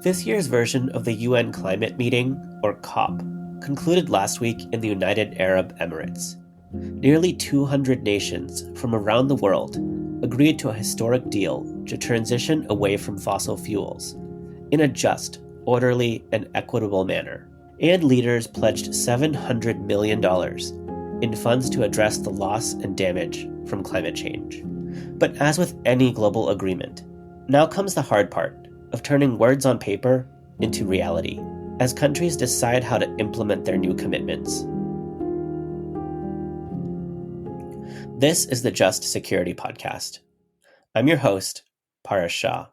This year's version of the UN climate meeting, or COP, concluded last week in the United Arab Emirates. Nearly 200 nations from around the world agreed to a historic deal to transition away from fossil fuels in a just, orderly, and equitable manner. And leaders pledged $700 million in funds to address the loss and damage from climate change. But as with any global agreement, now comes the hard part of turning words on paper into reality, as countries decide how to implement their new commitments. This is the Just Security Podcast. I'm your host, Paresh Shah.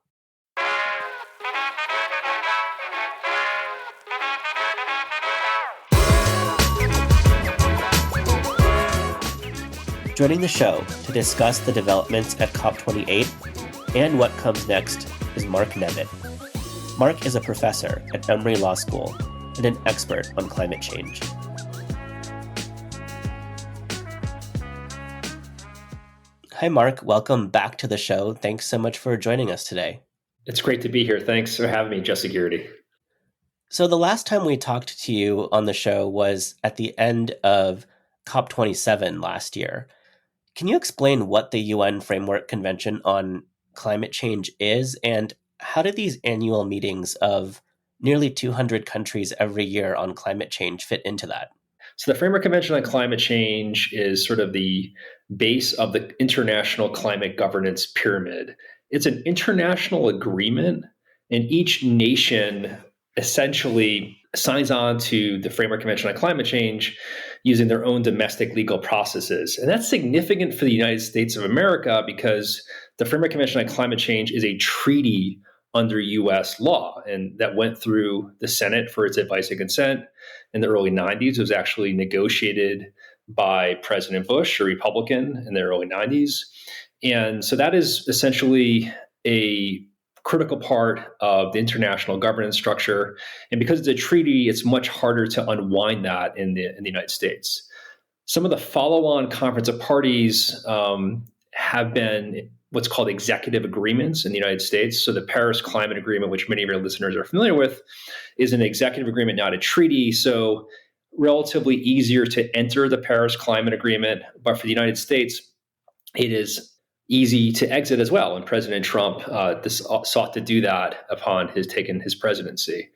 Joining the show to discuss the developments at COP28 and what comes next is Mark Nevitt. Mark is a professor at Emory Law School and an expert on climate change. Hi, Mark. Welcome back to the show. Thanks so much for joining us today. It's great to be here. Thanks for having me, Just Security. So the last time we talked to you on the show was at the end of COP27 last year. Can you explain what the UN Framework Convention on Climate Change is, and how do these annual meetings of nearly 200 countries every year on climate change fit into that? So the Framework Convention on Climate Change is sort of the base of the international climate governance pyramid. It's an international agreement, and each nation essentially signs on to the Framework Convention on Climate Change using their own domestic legal processes. And that's significant for the United States of America because the Framework Convention on Climate Change is a treaty under U.S. law, and that went through the Senate for its advice and consent in the early 90s. It was actually negotiated by President Bush, a Republican, in the early 90s. And so that is essentially a critical part of the international governance structure. And because it's a treaty, it's much harder to unwind that in the United States. Some of the follow-on conference of parties have been what's called executive agreements in the United States. So the Paris Climate Agreement, which many of your listeners are familiar with, is an executive agreement, not a treaty. So relatively easier to enter the Paris Climate Agreement. But for the United States, it is easy to exit as well. And President Trump sought to do that upon his taking his presidency.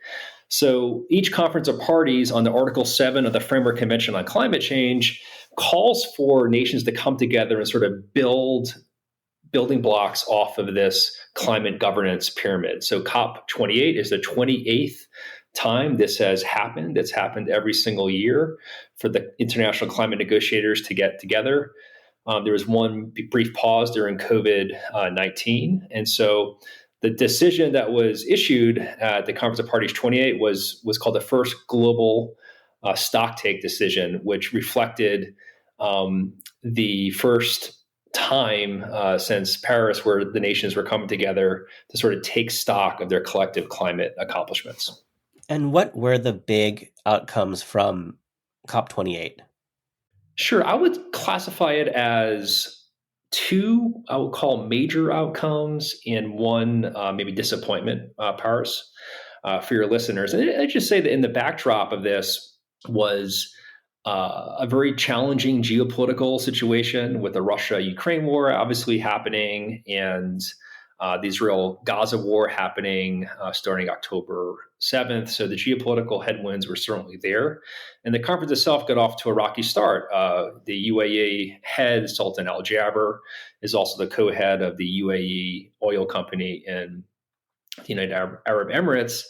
So each conference of parties on the Article 7 of the Framework Convention on Climate Change calls for nations to come together and sort of building blocks off of this climate governance pyramid. So COP28 is the 28th time this has happened. It's happened every single year for the international climate negotiators to get together. There was one brief pause during COVID-19. And so the decision that was issued at the Conference of Parties 28 was called the first global stocktake decision, which reflected the first time since Paris where the nations were coming together to sort of take stock of their collective climate accomplishments. And what were the big outcomes from COP28? Sure. I would classify it as two, I would call major outcomes, and one maybe disappointment, Paris, for your listeners. And I just say that in the backdrop of this was a very challenging geopolitical situation with the Russia-Ukraine war obviously happening and the Israel-Gaza war happening starting October 7th. So the geopolitical headwinds were certainly there. And the conference itself got off to a rocky start. The UAE head, Sultan Al Jaber, is also the co-head of the UAE oil company in the United Arab Emirates.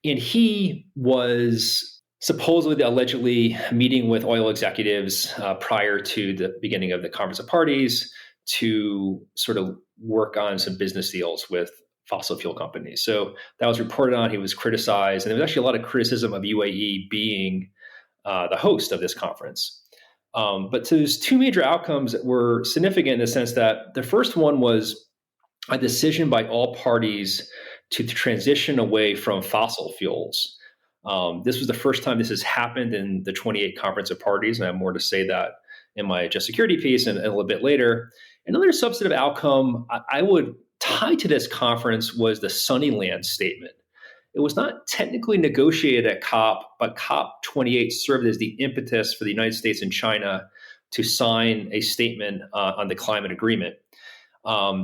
And he was supposedly allegedly meeting with oil executives prior to the beginning of the Conference of Parties to sort of work on some business deals with fossil fuel companies. So that was reported on. He was criticized. And there was actually a lot of criticism of UAE being the host of this conference. But so there's two major outcomes that were significant in the sense that the first one was a decision by all parties to transition away from fossil fuels. This was the first time this has happened in the 28 Conference of Parties, and I have more to say that in my Just Security piece and a little bit later. Another substantive outcome I would tie to this conference was the Sunnyland Statement. It was not technically negotiated at COP, but COP 28 served as the impetus for the United States and China to sign a statement on the climate agreement.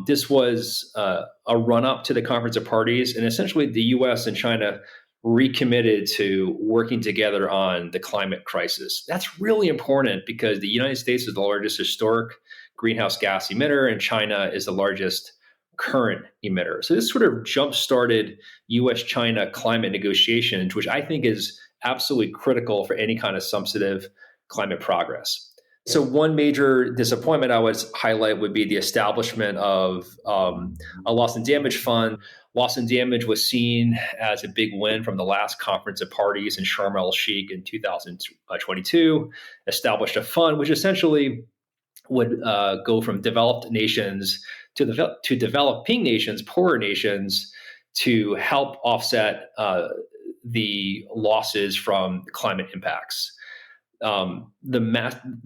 This was a run up to the Conference of Parties, and essentially the US and China recommitted to working together on the climate crisis. That's really important because the United States is the largest historic greenhouse gas emitter, and China is the largest current emitter. So this sort of jump started US China climate negotiations, which I think is absolutely critical for any kind of substantive climate progress. So one major disappointment I would highlight would be the establishment of a loss and damage fund. Loss and damage was seen as a big win from the last Conference of Parties in Sharm el Sheikh in 2022, established a fund which essentially would go from developed nations to developing nations, poorer nations, to help offset the losses from climate impacts. The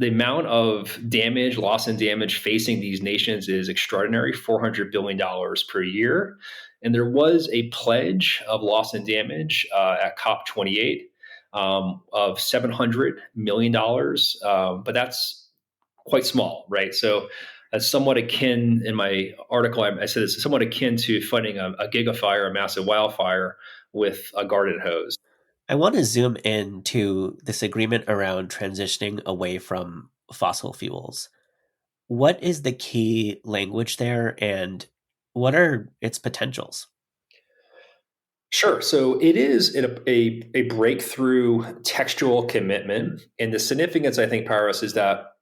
amount of damage, loss and damage facing these nations is extraordinary, $400 billion per year. And there was a pledge of loss and damage at COP 28 of $700 million, but that's quite small, right? So that's somewhat akin, in my article, I said it's somewhat akin to fighting a gigafire, a massive wildfire, with a garden hose. I want to zoom in to this agreement around transitioning away from fossil fuels. What is the key language there, and what are its potentials? Sure. So it is a breakthrough textual commitment. And the significance, I think, Paris, is that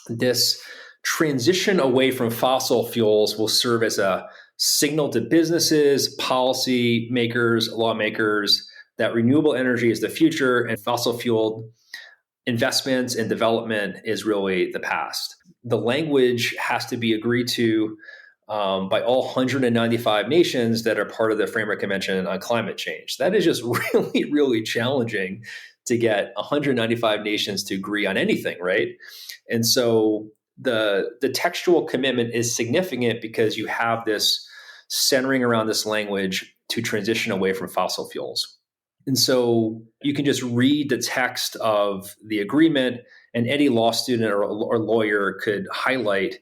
this transition away from fossil fuels will serve as a signal to businesses, policy makers, lawmakers that renewable energy is the future and fossil fuel investments and development is really the past. The language has to be agreed to by all 195 nations that are part of the Framework Convention on Climate Change. That is just really, really challenging to get 195 nations to agree on anything, right? And so the textual commitment is significant because you have this centering around this language to transition away from fossil fuels. And so you can just read the text of the agreement, and any law student or lawyer could highlight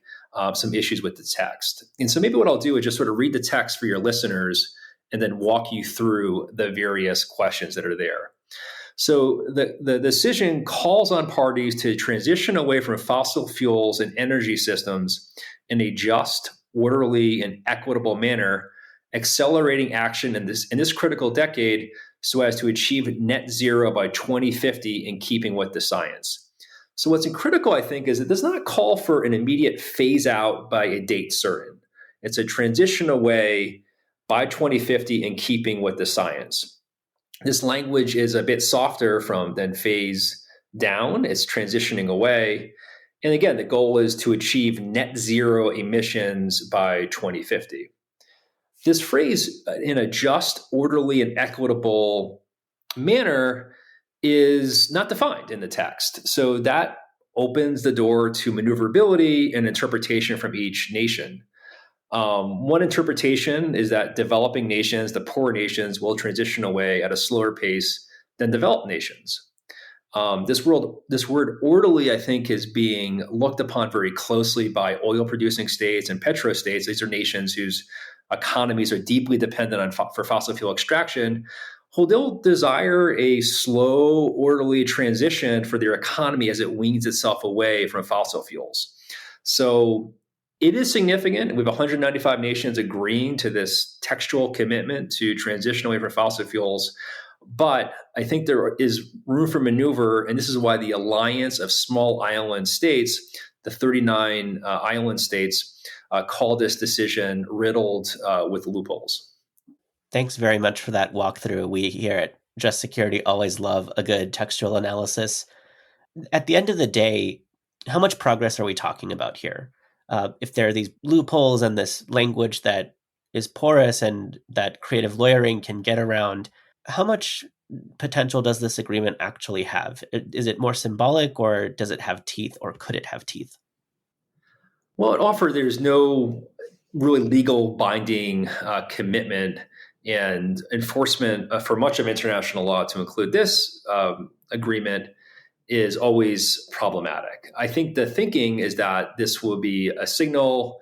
some issues with the text. And so maybe what I'll do is just sort of read the text for your listeners and then walk you through the various questions that are there. So the decision calls on parties to transition away from fossil fuels and energy systems in a just, orderly, and equitable manner, accelerating action in this critical decade so as to achieve net zero by 2050 in keeping with the science. So what's critical, I think, is it does not call for an immediate phase out by a date certain. It's a transition away by 2050 in keeping with the science. This language is a bit softer than phase down. It's transitioning away. And again, the goal is to achieve net zero emissions by 2050. This phrase, in a just, orderly, and equitable manner, is not defined in the text. So that opens the door to maneuverability and interpretation from each nation. One interpretation is that developing nations, the poor nations, will transition away at a slower pace than developed nations. This word orderly, I think, is being looked upon very closely by oil-producing states and petrostates. These are nations whose economies are deeply dependent for fossil fuel extraction. Well, they'll desire a slow, orderly transition for their economy as it weans itself away from fossil fuels. So it is significant. We have 195 nations agreeing to this textual commitment to transition away from fossil fuels. But I think there is room for maneuver, and this is why the alliance of small island states, the 39 island states, call this decision riddled with loopholes. Thanks very much for that walkthrough. We here at Just Security always love a good textual analysis. At the end of the day, how much progress are we talking about here? If there are these loopholes and this language that is porous and that creative lawyering can get around, how much potential does this agreement actually have? Is it more symbolic, or does it have teeth, or could it have teeth? Well, there's no really legal binding commitment And enforcement for much of international law to include this agreement is always problematic. I think the thinking is that this will be a signal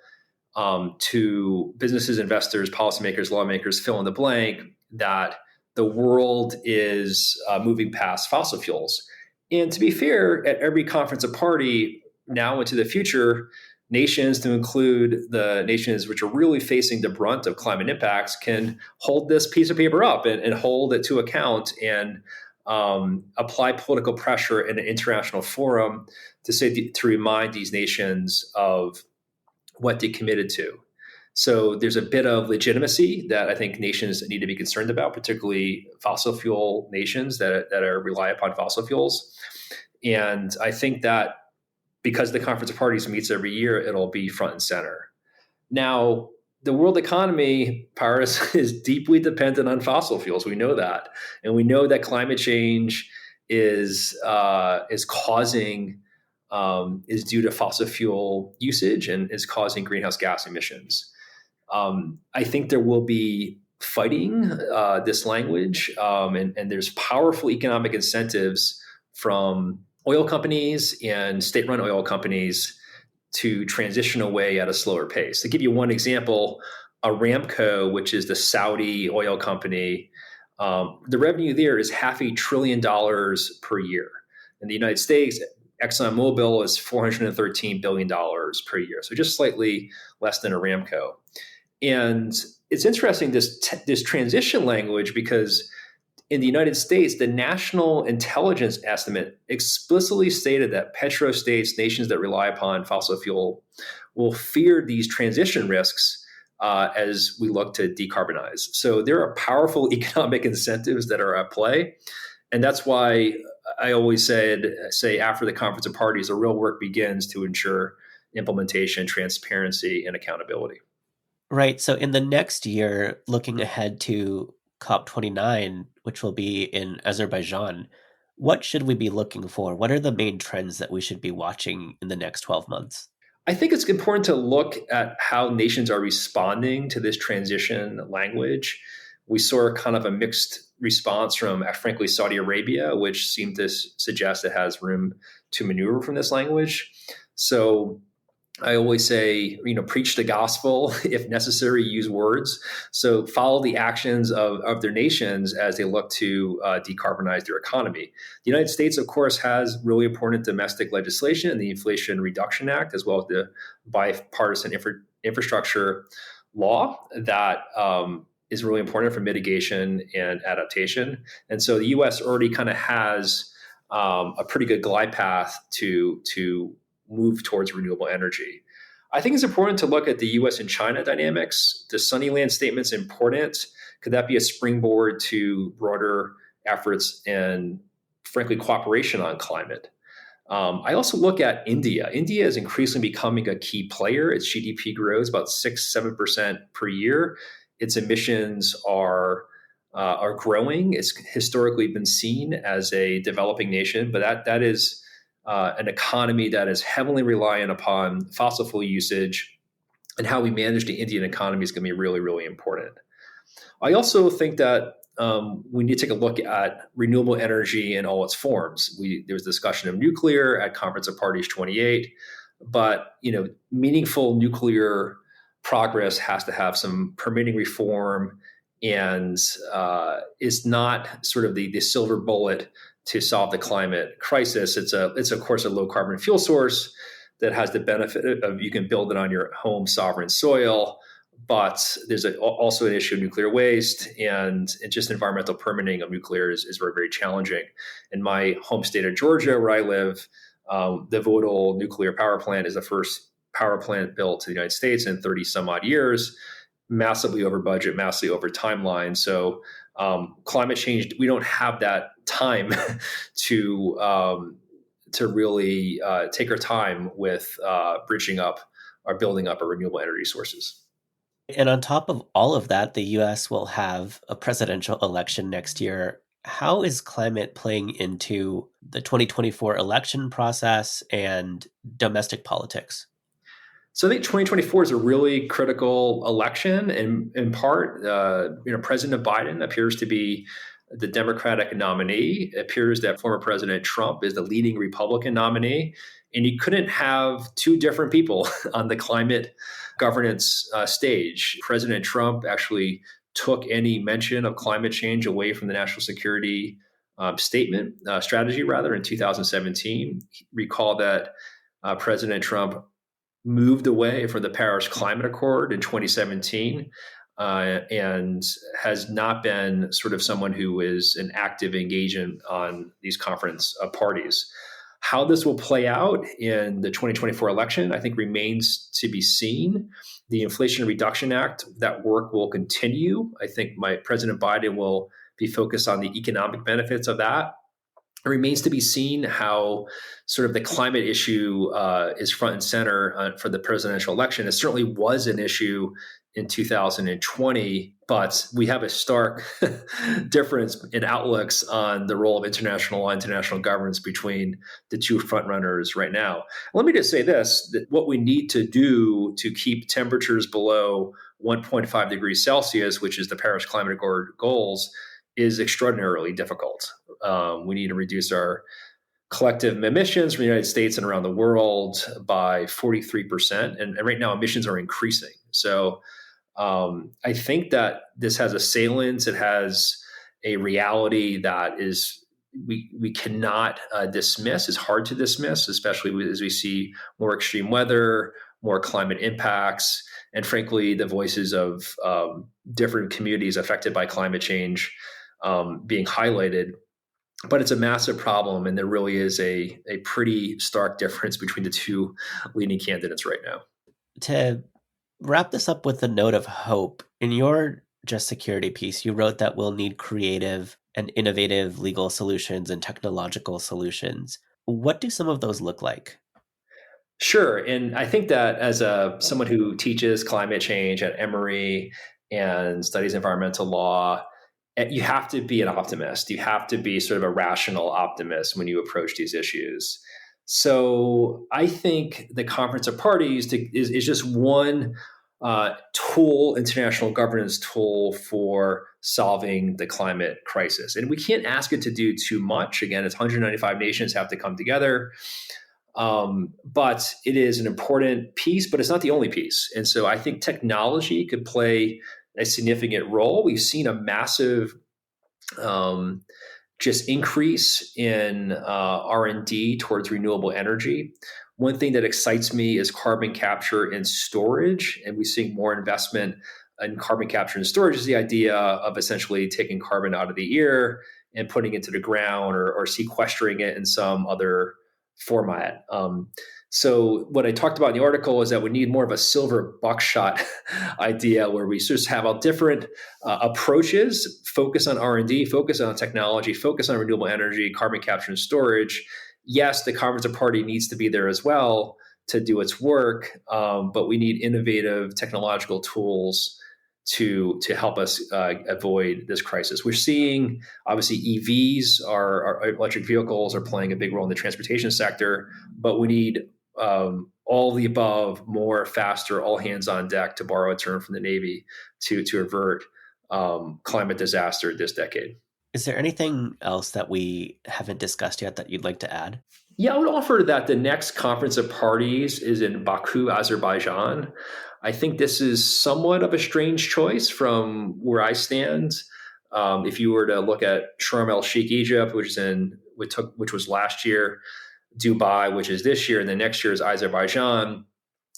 to businesses, investors, policymakers, lawmakers, fill in the blank, that the world is moving past fossil fuels. And to be fair, at every conference of party now into the future, nations, to include the nations which are really facing the brunt of climate impacts, can hold this piece of paper up and hold it to account and apply political pressure in an international forum to remind these nations of what they committed to. So there's a bit of legitimacy that I think nations need to be concerned about, particularly fossil fuel nations that are rely upon fossil fuels. And I think that because the Conference of Parties meets every year, it'll be front and center. Now, the world economy, Paris, is deeply dependent on fossil fuels. We know that, and we know that climate change is causing is due to fossil fuel usage and is causing greenhouse gas emissions. I think there will be fighting this language, and there's powerful economic incentives from oil companies and state-run oil companies to transition away at a slower pace. To give you one example, Aramco, which is the Saudi oil company, the revenue there is $500 billion per year. In the United States, ExxonMobil is $413 billion per year, so just slightly less than Aramco. And it's interesting, this transition language, because in the United States, the National Intelligence Estimate explicitly stated that petrostates, nations that rely upon fossil fuel, will fear these transition risks as we look to decarbonize. So there are powerful economic incentives that are at play. And that's why I always say after the Conference of Parties, the real work begins to ensure implementation, transparency, and accountability. Right. So in the next year, looking ahead to COP29, which will be in Azerbaijan, what should we be looking for? What are the main trends that we should be watching in the next 12 months? I think it's important to look at how nations are responding to this transition language. We saw kind of a mixed response from, frankly, Saudi Arabia, which seemed to suggest it has room to maneuver from this language. So I always say, preach the gospel. If necessary, use words. So follow the actions of their nations as they look to decarbonize their economy. The United States, of course, has really important domestic legislation, the Inflation Reduction Act, as well as the bipartisan infrastructure law that is really important for mitigation and adaptation. And so the U.S. already kind of has a pretty good glide path to move towards renewable energy. I think it's important to look at the US and China dynamics. The Sunnyland statement's important. Could that be a springboard to broader efforts and, frankly, cooperation on climate? I also look at India. India is increasingly becoming a key player. Its GDP grows about 6-7% per year. Its emissions are growing. It's historically been seen as a developing nation, but that is an economy that is heavily reliant upon fossil fuel usage, and how we manage the Indian economy is going to be really, really important. I also think that we need to take a look at renewable energy in all its forms. There was discussion of nuclear at Conference of Parties 28, but meaningful nuclear progress has to have some permitting reform, and is not sort of the silver bullet to solve the climate crisis. It's of course a low carbon fuel source that has the benefit of you can build it on your home sovereign soil, but there's also an issue of nuclear waste, and just environmental permitting of nuclear is very, very challenging. In my home state of Georgia, where I live, the Vogtle nuclear power plant is the first power plant built in the United States in 30 some odd years, massively over budget, massively over timeline. So climate change, we don't have that time to really take our time with bridging up or building up our renewable energy sources. And on top of all of that, the US will have a presidential election next year. How is climate playing into the 2024 election process and domestic politics? So I think 2024 is a really critical election, and in part, President Biden appears to be the Democratic nominee. It appears that former President Trump is the leading Republican nominee, and you couldn't have two different people on the climate governance stage. President Trump actually took any mention of climate change away from the national security strategy, rather, in 2017. Recall that President Trump moved away from the Paris Climate Accord in 2017 and has not been sort of someone who is an active engagement on these conference parties. How this will play out in the 2024 election, I think, remains to be seen. The Inflation Reduction Act, that work will continue. I think President Biden will be focused on the economic benefits of that. It remains to be seen how sort of the climate issue is front and center for the presidential election. It certainly was an issue in 2020, but we have a stark difference in outlooks on the role of international law, international governance between the two frontrunners right now. Let me just say this, that what we need to do to keep temperatures below 1.5 degrees Celsius, which is the Paris Climate Accord goals, is extraordinarily difficult. We need to reduce our collective emissions from the United States and around the world by 43%. And right now, emissions are increasing. So I think that this has a salience. It has a reality that is we cannot dismiss. It's hard to dismiss, especially as we see more extreme weather, more climate impacts, and frankly, the voices of different communities affected by climate change being highlighted. But it's a massive problem, and there really is a pretty stark difference between the two leading candidates right now. To wrap this up with a note of hope, in your Just Security piece, you wrote that we'll need creative and innovative legal solutions and technological solutions. What do some of those look like? Sure. And I think that as someone who teaches climate change at Emory and studies environmental law, you have to be an optimist. You have to be sort of a rational optimist when you approach these issues. So I think the Conference of Parties is just one tool, international governance tool for solving the climate crisis. And we can't ask it to do too much. Again, it's 195 nations have to come together. But it is an important piece, but it's not the only piece. And so I think technology could play a significant role. We've seen a massive just increase in R&D towards renewable energy. One thing that excites me is carbon capture and storage, and we're seeing more investment in carbon capture and storage. Is the idea of essentially taking carbon out of the air and putting it to the ground or sequestering it in some other format. So what I talked about in the article is that we need more of a silver buckshot idea where we sort of have all different approaches, focus on R&D, focus on technology, focus on renewable energy, carbon capture and storage. Yes, the Conference of Party needs to be there as well to do its work, but we need innovative technological tools to help us avoid this crisis. We're seeing, obviously, EVs, our electric vehicles, are playing a big role in the transportation sector, but we need all the above, more, faster, all hands on deck, to borrow a term from the Navy, to avert climate disaster this decade. Is there anything else that we haven't discussed yet that you'd like to add? Yeah, I would offer that the next Conference of Parties is in Baku, Azerbaijan. I think this is somewhat of a strange choice from where I stand. If you were to look at Sharm el Sheikh, Egypt, which was last year, Dubai, which is this year, and the next year is Azerbaijan.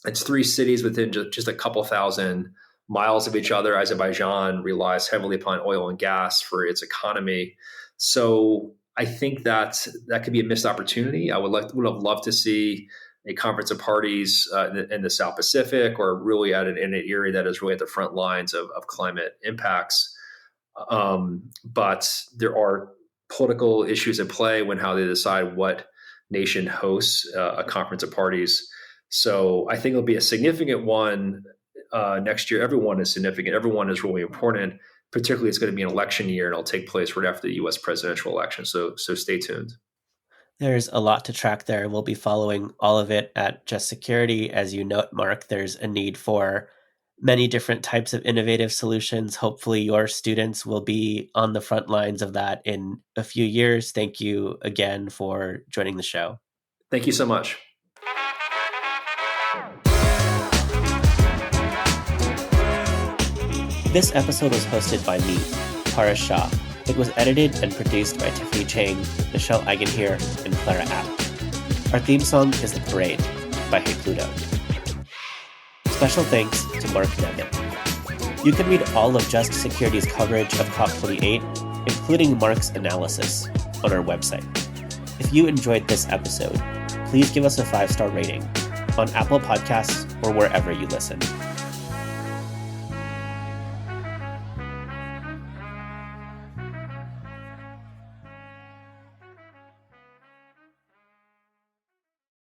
It's three cities within just a couple thousand miles of each other. Azerbaijan relies heavily upon oil and gas for its economy. So I think that could be a missed opportunity. I would have loved to see a Conference of Parties in the South Pacific, or really in an area that is really at the front lines of climate impacts. But there are political issues at play when how they decide what nation hosts a Conference of Parties. So I think it'll be a significant one next year. Everyone is significant. Everyone is really important. Particularly, it's going to be an election year, and it'll take place right after the U.S. presidential election. So stay tuned. There's a lot to track there. We'll be following all of it at Just Security. As you note, Mark, there's a need for many different types of innovative solutions. Hopefully, your students will be on the front lines of that in a few years. Thank you again for joining the show. Thank you so much. This episode was hosted by me, Paras Shah. It was edited and produced by Tiffany Chang, Michelle Eigenheer, and Clara Abt. Our theme song is The Parade by Hey Pluto. Special thanks to Mark Nevitt. You can read all of Just Security's coverage of COP28, including Mark's analysis, on our website. If you enjoyed this episode, please give us a 5-star rating on Apple Podcasts or wherever you listen.